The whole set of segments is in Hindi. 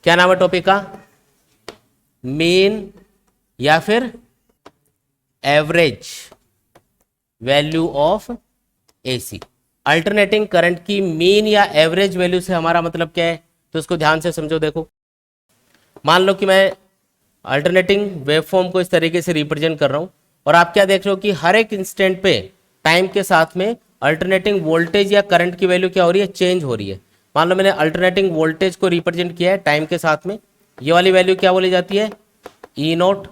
क्या नाम है टॉपिक का? मीन या फिर average value of AC. Alternating current की मीन या एवरेज वैल्यू से हमारा मतलब क्या है, तो इसको ध्यान से समझो। देखो, मान लो कि मैं अल्टरनेटिंग वेवफॉर्म को इस तरीके से रिप्रेजेंट कर रहा हूं और आप क्या देख रहे हो कि हर एक इंस्टेंट पे टाइम के साथ में अल्टरनेटिंग वोल्टेज या करंट की वैल्यू क्या हो रही है, चेंज हो रही है। मान लो मैंने अल्टरनेटिंग वोल्टेज को रिप्रेजेंट किया है टाइम के साथ में, ये वाली वैल्यू क्या बोली जाती है, ई नोट।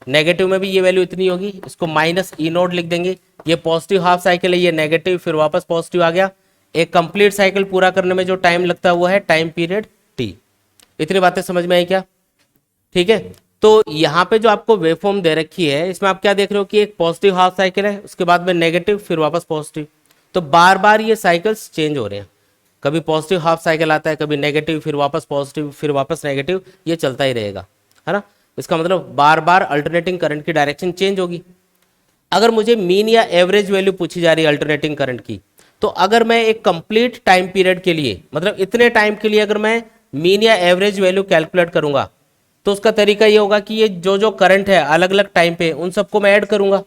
नेगेटिव में भी ये वैल्यू इतनी होगी, इसको माइनस ई नोट लिख देंगे। ये पॉजिटिव हाफ साइकिल है, ये नेगेटिव, फिर वापस पॉजिटिव आ गया। एक कंप्लीट साइकिल पूरा करने में जो टाइम लगता है वो है टाइम पीरियड टी। इतनी बातें समझ में आई क्या? ठीक है। तो यहाँ पे जो आपको वेवफॉर्म दे रखी है, इसमें आप क्या देख रहे हो कि एक पॉजिटिव हाफ साइकिल है, उसके बाद में नेगेटिव, फिर वापस पॉजिटिव। तो बार बार ये साइकिल्स चेंज हो रहे हैं। कभी पॉजिटिव हाफ साइकिल आता है, कभी नेगेटिव, फिर वापस पॉजिटिव, फिर वापस नेगेटिव, ये चलता ही रहेगा, है ना। इसका मतलब बार बार अल्टरनेटिंग करंट की डायरेक्शन चेंज होगी। अगर मुझे मीन या एवरेज वैल्यू पूछी जा रही है अल्टरनेटिंग करंट की, तो अगर मैं एक कंप्लीट टाइम पीरियड के लिए, मतलब इतने टाइम के लिए अगर मैं मीन या एवरेज वैल्यू कैलकुलेट करूंगा, तो उसका तरीका ये होगा कि ये जो जो करंट है अलग अलग टाइम पे, उन सबको मैं ऐड करूंगा।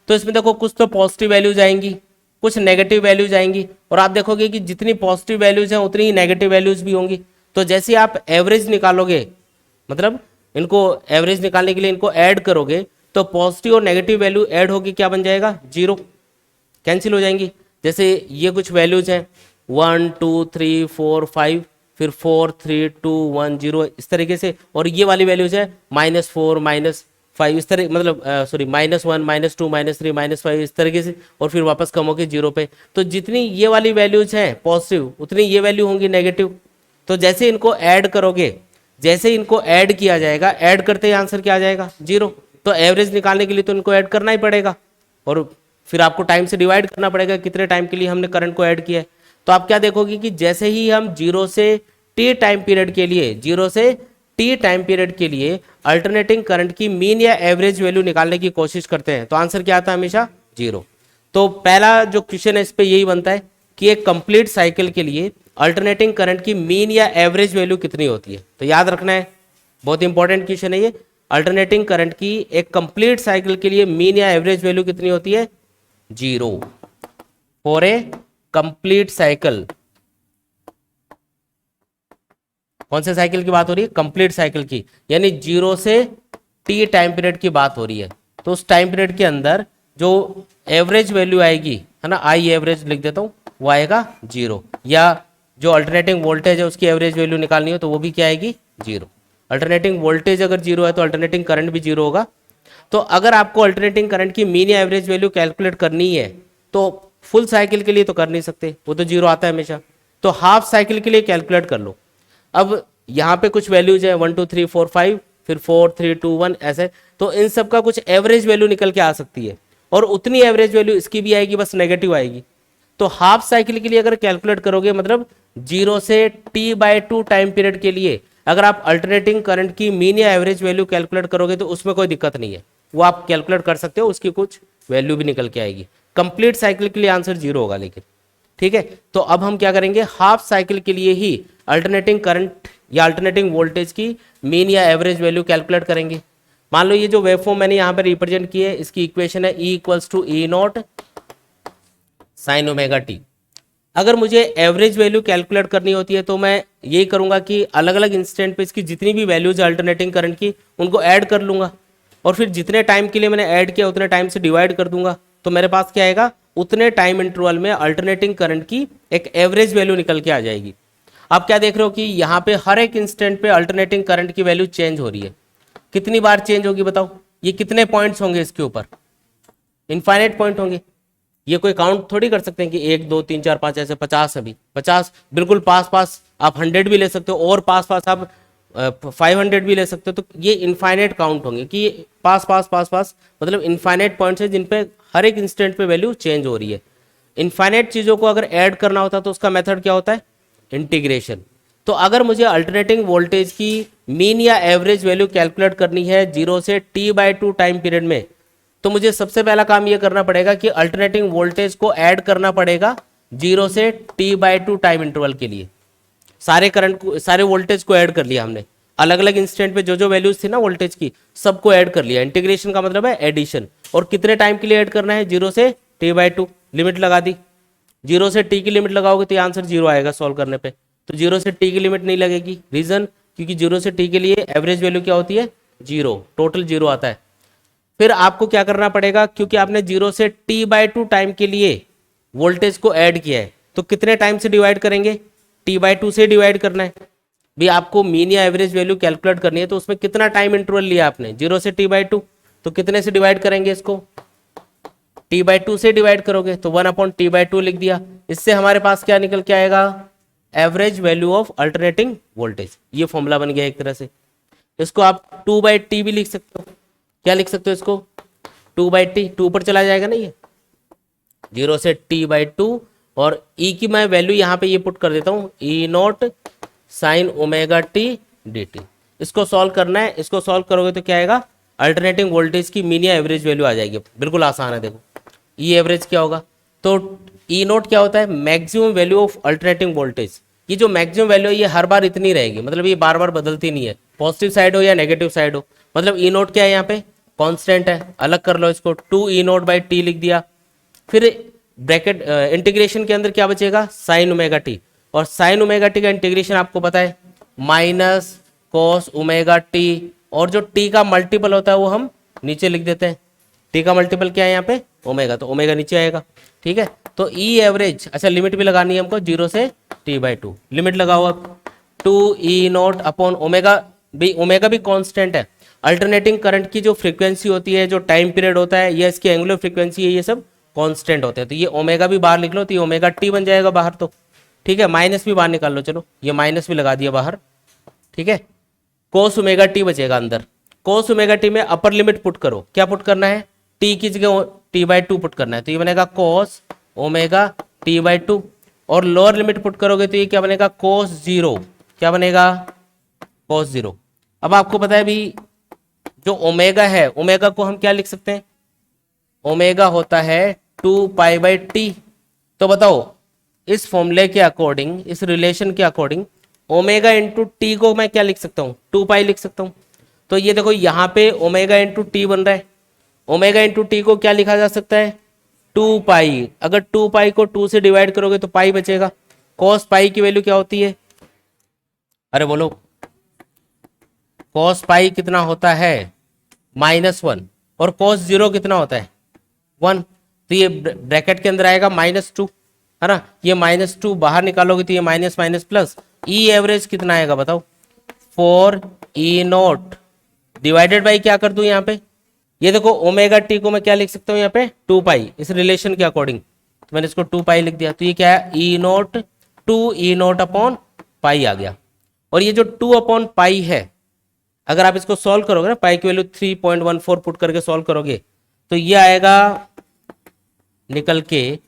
तो इसमें देखो कुछ तो पॉजिटिव वैल्यूज आएंगी, कुछ नेगेटिव वैल्यूज आएंगी, और आप देखोगे कि जितनी पॉजिटिव वैल्यूज हैं उतनी ही नेगेटिव वैल्यूज भी होंगी। तो जैसे ही आप एवरेज निकालोगे, मतलब इनको एवरेज निकालने के लिए इनको ऐड करोगे, तो पॉजिटिव और नेगेटिव वैल्यू ऐड होगी, क्या बन जाएगा, जीरो, कैंसिल हो जाएंगी। जैसे ये कुछ वैल्यूज हैं 1 2 3 4 5, फिर 4 3 2 1 0, इस तरीके से। और ये वाली वैल्यूज है -4 -5, इस तरह, मतलब सॉरी -1 -2 -3 -5, इस तरीके से, और फिर वापस कम होगी जीरो पे। तो जितनी ये वाली वैल्यूज हैं पॉजिटिव, उतनी ये वैल्यू होंगी नेगेटिव। तो जैसे इनको ऐड करोगे, जैसे इनको ऐड किया जाएगा, ऐड करते ही आंसर क्या आ जाएगा, जीरो। तो एवरेज निकालने के लिए तो इनको ऐड करना ही पड़ेगा, और फिर आपको टाइम से डिवाइड करना पड़ेगा कितने टाइम के लिए हमने करंट को ऐड किया है। तो आप क्या देखोगे कि जैसे ही हम जीरो से टी टाइम पीरियड के लिए, जीरो से टी टाइम पीरियड के लिए अल्टरनेटिंग करंट की मीन या एवरेज वैल्यू निकालने की कोशिश करते हैं, तो आंसर क्या आता है, हमेशा जीरो। तो पहला जो क्वेश्चन है इस पे यही बनता है कि एक कंप्लीट साइकिल के लिए अल्टरनेटिंग करंट की मीन या एवरेज वैल्यू कितनी होती है। तो याद रखना है, बहुत इंपॉर्टेंट क्वेश्चन है ये। अल्टरनेटिंग करंट की एक कंप्लीट साइकिल के लिए मीन या एवरेज वैल्यू कितनी होती है, zero, for a complete cycle. कौन से साइकिल की बात हो रही है, कंप्लीट साइकिल की, यानी जीरो से टी टाइम पीरियड की बात हो रही है। तो उस टाइम पीरियड के अंदर जो एवरेज वैल्यू आएगी, है ना, आई एवरेज लिख देता हूं, वो आएगा जीरो। या जो अल्टरनेटिंग वोल्टेज है उसकी एवरेज वैल्यू निकालनी हो तो वो भी क्या आएगी, जीरो। अल्टरनेटिंग वोल्टेज अगर जीरो है तो अल्टरनेटिंग करंट भी जीरो होगा। तो अगर आपको अल्टरनेटिंग करंट की मीन या एवरेज वैल्यू कैलकुलेट करनी है, तो फुल साइकिल के लिए तो कर नहीं सकते, वो तो जीरो आता है हमेशा। तो हाफ साइकिल के लिए कैलकुलेट कर लो। अब यहाँ पे कुछ वैल्यूज है 1 2 3 4 5, फिर 4 3 2 1 ऐसे, तो इन सब का कुछ एवरेज वैल्यू निकल के आ सकती है, और उतनी एवरेज वैल्यू इसकी भी आएगी, बस नेगेटिव आएगी। तो हाफ साइकिल के लिए अगर कैलकुलेट करोगे, मतलब जीरो से t/2 टाइम पीरियड के लिए अगर आप अल्टरनेटिंग करंट की मीन या एवरेज वैल्यू कैलकुलेट करोगे, तो उसमें कोई दिक्कत नहीं है, वो आप कैलकुलेट कर सकते हो, उसकी कुछ वैल्यू भी निकल के आएगी। कंप्लीट साइकिल के लिए आंसर जीरो होगा लेकिन, ठीक है। तो अब हम क्या करेंगे, हाफ साइकिल के लिए ही अल्टरनेटिंग करंट या अल्टरनेटिंग वोल्टेज की मीन या एवरेज वैल्यू कैलकुलेट करेंगे। मान लो ये जो वेवफॉर्म मैंने यहाँ पे रिप्रेजेंट की है, इसकी इक्वेशन है E = E0 sin omega T. अगर मुझे एवरेज वैल्यू कैलकुलेट करनी होती है तो मैं यही करूंगा कि अलग अलग इंस्टेंट पे इसकी जितनी भी वैल्यूज है अल्टरनेटिंग करंट की, उनको ऐड कर लूंगा, और फिर जितने टाइम के लिए मैंने ऐड किया उतने टाइम से डिवाइड कर दूंगा। तो मेरे पास क्या आएगा, उतने टाइम इंटरवल में अल्टरनेटिंग करंट की एक एवरेज वैल्यू निकल के आ जाएगी। आप क्या देख रहे हो कि यहाँ पे हर एक इंस्टेंट पे अल्टरनेटिंग करंट की वैल्यू चेंज हो रही है। कितनी बार चेंज होगी बताओ, ये कितने पॉइंट्स होंगे इसके ऊपर, इनफाइनाइट पॉइंट होंगे। ये कोई काउंट थोड़ी कर सकते हैं कि 1 2 3 4 5 ऐसे 50, अभी 50 बिल्कुल पास पास, आप 100 भी ले सकते हो, और पास पास आप 500 भी ले सकते हो। तो ये इनफाइनाइट काउंट होंगे कि ये पास पास पास पास, मतलब इनफाइनाइट पॉइंट्स है जिन पे हर एक इंस्टेंट पे वैल्यू चेंज हो रही है। इनफाइनाइट चीज़ों को अगर ऐड करना होता है तो उसका मेथड क्या होता है, इंटीग्रेशन। तो अगर मुझे अल्टरनेटिंग वोल्टेज की मीन या एवरेज वैल्यू कैलकुलेट करनी है जीरो से t/2 टाइम पीरियड में, तो मुझे सबसे पहला काम ये करना पड़ेगा कि अल्टरनेटिंग वोल्टेज को ऐड करना पड़ेगा जीरो से t/2 टाइम इंटरवल के लिए। सारे करंट को, सारे वोल्टेज को ऐड कर लिया हमने, अलग अलग इंस्टेंट पे जो जो वैल्यूज थी ना वोल्टेज की सबको ऐड कर लिया। इंटीग्रेशन का मतलब है एडिशन। और कितने टाइम के लिए ऐड करना है, 0 से t/2 लिमिट लगा दी। 0 से t की लिमिट लगाओगे तो ये आंसर 0 आएगा सॉल्व करने पे। तो 0 से t की लिमिट नहीं लगेगी, रीजन क्योंकि 0 से t के लिए एवरेज वैल्यू क्या होती है, 0, टोटल 0 आता है। फिर आपको क्या करना पड़ेगा, क्योंकि आपने 0 से t/2 टाइम के लिए वोल्टेज को ऐड किया है तो कितने टाइम से डिवाइड करेंगे, t/2 से डिवाइड करना है। भी आपको मीन या एवरेज वैल्यू कैलकुलेट करनी है तो उसमें कितना टाइम इंटरवल लिया आपने, 0 से t/2, तो कितने से डिवाइड करेंगे इसको, t/2 से डिवाइड करोगे तो 1/t/2 लिख दिया। इससे हमारे पास क्या निकल के आएगा, average value of alternating voltage. ये फॉर्मूला बन गया एक तरह से। इसको आप 2/t भी लिख सकते हो। क्या लिख सकते हो इसको, 2/t, 2 पर चला जाएगा ना ये, 0 से t/2 और e की मैं वैल्यू यहाँ पे ये पुट कर देता हूँ, E0 sin ω/t/dt। इसको सॉल्व करना है। इसको सॉल्व करोगे तो क्या आएगा, अल्टरनेटिंग वोल्टेज की मीन या एवरेज वैल्यू आ जाएगी। बिल्कुल आसान है। देखो ई एवरेज क्या होगा, तो E0 क्या होता है, maximum value of alternating voltage. ये जो मैक्सिमम वैल्यू है ये हर बार इतनी रहेगी, मतलब ये बार बार बदलती नहीं है, पॉजिटिव साइड हो या नेगेटिव साइड हो। मतलब E0 क्या है यहाँ पे, कांस्टेंट है। अलग कर लो इसको, 2E0/t लिख दिया। फिर ब्रैकेट इंटीग्रेशन के अंदर क्या बचेगा, sin ω/t। और sin ω/t का इंटीग्रेशन आपको पता है माइनस cos ω/t। और जो t का मल्टीपल होता है वो हम नीचे लिख देते हैं। t का मल्टीपल क्या है यहाँ पे, ओमेगा, तो ओमेगा नीचे आएगा। ठीक है, तो ई एवरेज, अच्छा लिमिट भी लगानी है हमको, 0 से t/2 लिमिट लगाओ अब, 2E0 अपॉन ओमेगा। भी ओमेगा भी कांस्टेंट है। अल्टरनेटिंग करंट की जो फ्रीक्वेंसी होती है, जो टाइम पीरियड होता है, या इसकी एंगुलर फ्रीक्वेंसी है, ये सब कांस्टेंट होते हैं। तो ये ओमेगा भी बाहर लिख लो, तो ये ओमेगा टी बन जाएगा बाहर। तो ठीक है, माइनस भी बाहर निकाल लो, चलो ये माइनस भी लगा दिया बाहर। ठीक है, कोस ओमेगा टी बचेगा अंदर। कोस ओमेगा टी में अपर लिमिट पुट करो, क्या पुट करना है, टी की जगह t/2 पुट करना है, तो ये बनेगा कोस ओमेगा t/2। और लोअर लिमिट पुट करोगे तो ये क्या बनेगा, कोस 0, क्या बनेगा, कोस 0। अब आपको पता है भी जो ओमेगा है, ओमेगा को हम क्या लिख सकते हैं, ओमेगा होता है 2π/t। तो बताओ इस फॉर्मूले के अकॉर्डिंग, इस रिलेशन के अकॉर्डिंग ओमेगा इंटू टी को मैं क्या लिख सकता हूँ, 2π लिख सकता हूँ। तो ये देखो यहाँ पे ओमेगा इंटू टी बन रहा है। ओमेगा इंटू टी को क्या लिखा जा सकता है, 2π। अगर 2π को 2 से डिवाइड करोगे तो पाई बचेगा। कॉस पाई की वैल्यू क्या होती है, अरे बोलो, कॉस पाई कितना होता है, -1। और कॉस 0 कितना होता है, 1। तो ये ब्रैकेट के अंदर आएगा -2, है ना। ये -2 बाहर निकालोगे तो ये माइनस माइनस प्लस। ई एवरेज कितना आएगा बताओ, 4E0 डिवाइडेड बाई क्या कर दूं यहाँ पे, ये देखो ओमेगा टी को मैं क्या लिख सकता हूँ यहाँ पे, 2π, इस रिलेशन के अकॉर्डिंग। तो मैंने इसको 2π लिख दिया। तो ये क्या है, E0 2E0 अपॉन पाई आ गया। और ये जो 2/π है, अगर आप इसको सॉल्व करोगे ना, पाई की वैल्यू 3.14 पुट करके सॉल्व करोगे तो ये आएगा निकल के,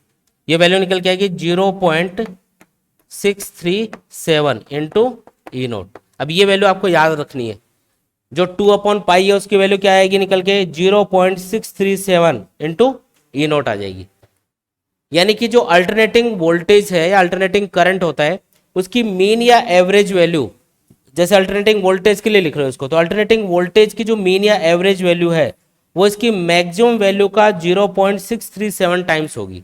ये वैल्यू निकल के आएगी 0.637 इंटू E0। अब ये वैल्यू आपको याद रखनी है, जो 2/π है उसकी वैल्यू क्या आएगी निकल के, 0.637 इंटू E0 आ जाएगी। यानी कि जो अल्टरनेटिंग वोल्टेज है या अल्टरनेटिंग करंट होता है उसकी मीन या एवरेज वैल्यू, जैसे अल्टरनेटिंग वोल्टेज के लिए लिख रहे हो इसको, तो अल्टरनेटिंग वोल्टेज की जो मीन या एवरेज वैल्यू है वो इसकी मैक्सिमम वैल्यू का 0.637 टाइम्स होगी।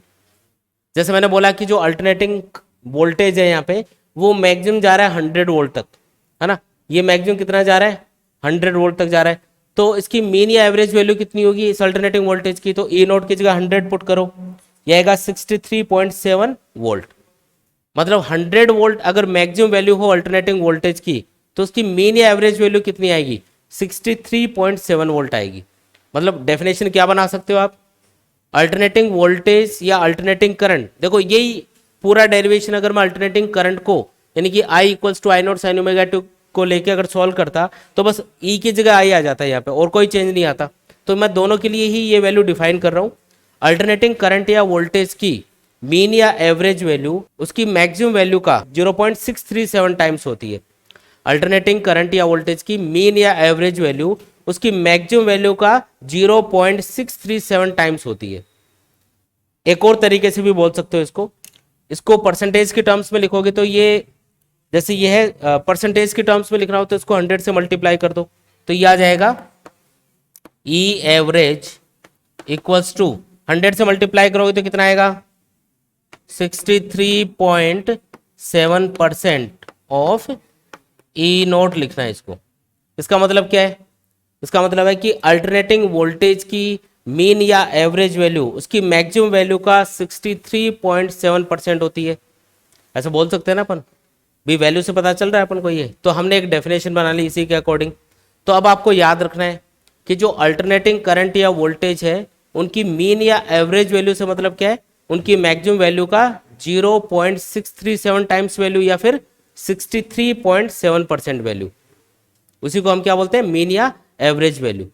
जैसे मैंने बोला कि जो अल्टरनेटिंग वोल्टेज है यहाँ पे वो मैक्सिमम जा रहा है 100 वोल्ट तक, है ना। ये मैक्सिमम कितना जा रहा है, 100 वोल्ट तक जा रहा है। तो इसकी मीन या एवरेज वैल्यू कितनी होगी इस अल्टरनेटिंग वोल्टेज की, तो E0 की जगह 100 पुट करो, यह आएगा 63.7 वोल्ट। मतलब 100 वोल्ट अगर मैक्सिमम वैल्यू हो अल्टरनेटिंग वोल्टेज की तो उसकी मीन या एवरेज वैल्यू कितनी आएगी, 63.7 वोल्ट आएगी। मतलब डेफिनेशन क्या बना सकते हो आप, अल्टरनेटिंग वोल्टेज या अल्टरनेटिंग करंट। देखो यही पूरा डेरिवेशन अगर मैं अल्टरनेटिंग करंट को यानी कि I = I0 sin ω/t को लेके अगर सॉल्व करता तो बस E की जगह I आ जाता है यहाँ पे, और कोई चेंज नहीं आता। तो मैं दोनों के लिए ही ये वैल्यू डिफाइन कर रहा हूँ। अल्टरनेटिंग करंट या वोल्टेज की मीन या एवरेज वैल्यू उसकी मैक्सिमम वैल्यू का 0.637 टाइम्स होती है। अल्टरनेटिंग करंट या वोल्टेज की मीन या एवरेज वैल्यू उसकी मैक्सिमम वैल्यू का 0.637 टाइम्स होती है। एक और तरीके से भी बोल सकते हो इसको परसेंटेज के टर्म्स में लिखोगे तो ये जैसे ये है परसेंटेज के टर्म्स में लिखना हो तो इसको 100 से मल्टीप्लाई कर दो, तो ये आ जाएगा ई एवरेज इक्वल्स टू 100 से मल्टीप्लाई करोगे तो कितना आएगा 63.7% ऑफ ई नोट लिखना है इसको। इसका मतलब क्या है, इसका मतलब है कि अल्टरनेटिंग वोल्टेज की मीन या एवरेज वैल्यू उसकी मैक्सिमम वैल्यू का 63.7% होती है, ऐसा बोल सकते हैं ना अपन भी, वैल्यू से पता चल रहा है अपन को ये। तो हमने एक डेफिनेशन बना ली इसी के अकॉर्डिंग। तो अब आपको याद रखना है कि जो अल्टरनेटिंग करंट या वोल्टेज है उनकी मीन या एवरेज वैल्यू से मतलब क्या है, उनकी मैक्सिमम वैल्यू का 0.637 टाइम्स वैल्यू या फिर 63.7% वैल्यू, उसी को हम क्या बोलते हैं, मीन या एवरेज वैल्यू।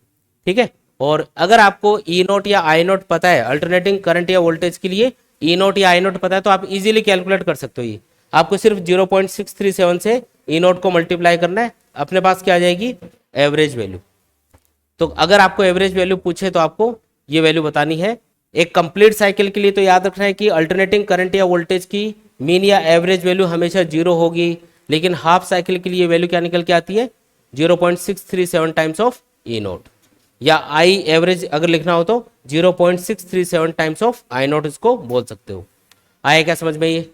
ठीक है। और अगर आपको ई नोट या आई नोट पता है अल्टरनेटिंग करंट या वोल्टेज के लिए, ई नोट या आई नोट पता है तो आप इजीली कैलकुलेट कर सकते हो। ये आपको सिर्फ 0.637 से ई नोट को मल्टीप्लाई करना है, अपने पास क्या आ जाएगी, एवरेज वैल्यू। तो अगर आपको एवरेज वैल्यू पूछे तो आपको ये वैल्यू बतानी है। एक कंप्लीट साइकिल के लिए तो याद रखना है कि अल्टरनेटिंग करंट या वोल्टेज की मीन या एवरेज वैल्यू हमेशा 0 होगी, लेकिन हाफ साइकिल के लिए वैल्यू क्या निकल के आती है, 0.637 टाइम्स ऑफ ई नोट, या आई एवरेज अगर लिखना हो तो 0.637 टाइम्स ऑफ आई नोट इसको बोल सकते हो। आया क्या समझ में ये?